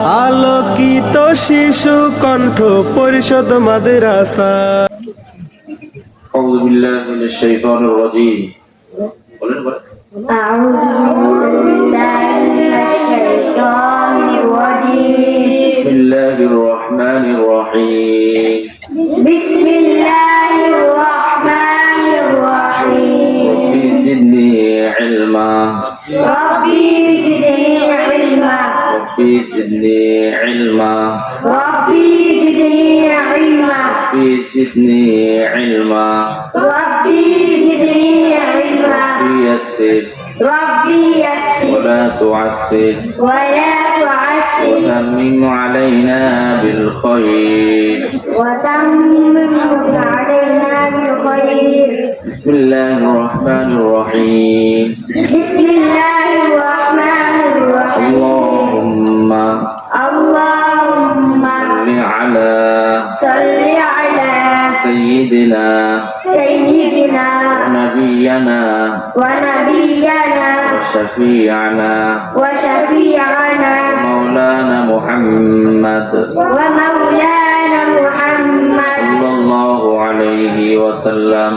আলোকিত শিশু কণ্ঠ পরিষদ মাদ্রাসা। أعوذ بالله من الشيطان الرجيم. أعوذ بالله من الشيطان الرجيم. بسم الله الرحمن الرحيم. بسم الله الرحمن الرحيم. ربي زدني علما. ربي زدني علما. ربي زدني علما. ربي زدني علما. ربي زدني علما. ربي زدني علما. ربي يسر ربي يسر ولا تعسر ولا تعسر وتمم علينا بالخير. وتمم علينا بالخير. بسم الله الرحمن الرحيم. بسم الله الرحمن الرحيم. اللهم اللهم صل على سيدنا سيدنا ونبينا وشفيعنا مولانا محمد صلى الله عليه وسلم.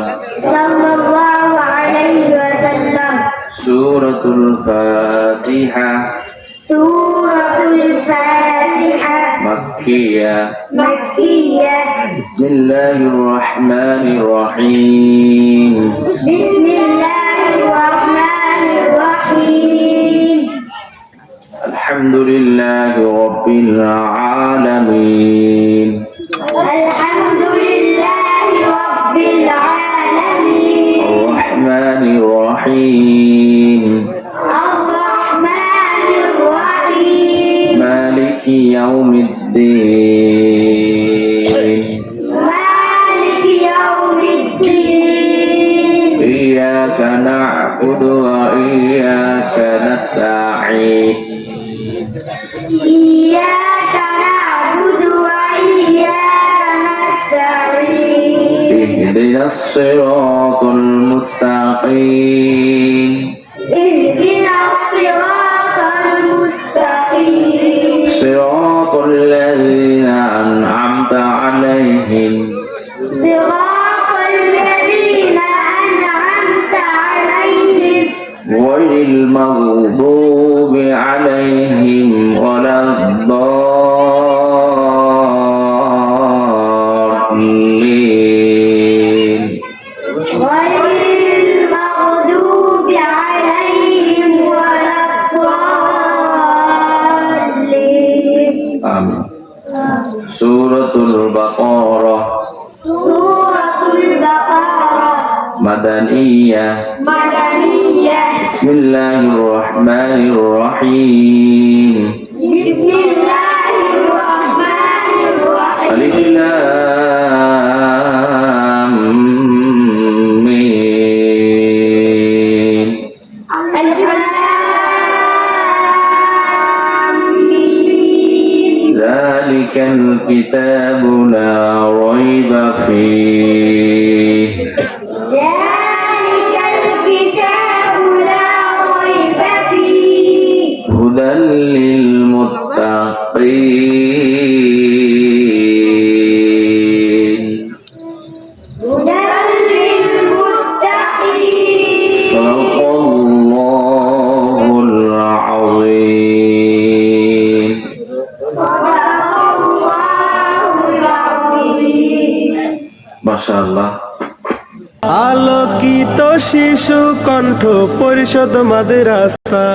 صلى الله عليه وسلم. سورة الفاتحة سورة الفاتحة مكية. مكية. بسم الله الرحمن الرحيم. بسم الله الرحمن الرحيم. الحمد لله رب العالمين. الحمد لله رب العالمين. الرحمن الرحيم. الرحمن الرحيم. مالك يوم الدين. مالك يوم الدين. إياك نعبد وإياك نستعين. إياك نعبد وإياك نستعين. اهدنا الصراط المستقيم. اهدنا الصراط المستقيم. صراط الذين أنعمت عليهم صراط الذين أنعمت عليهم غير المغضوب عليهم ولا الضالين. غير المغضوب عليهم ولا الضالين. آمين. سورة البقرة سورة البقرة مدنية. مدنية. بسم الله الرحمن الرحيم. بسم الله الرحمن ألف الرحيم. لام ميم. ألف لام ميم. ذلك الكتاب لا ريب فيه ذلك الكتاب لا ريب فيه هدى للمتقين. هدى للمتقين. صدق الله العظيم. صدق الله العظيم. মাশাআল্লাহ। আলোকিত শিশু কণ্ঠ পরিষদ মাদ্রাসা।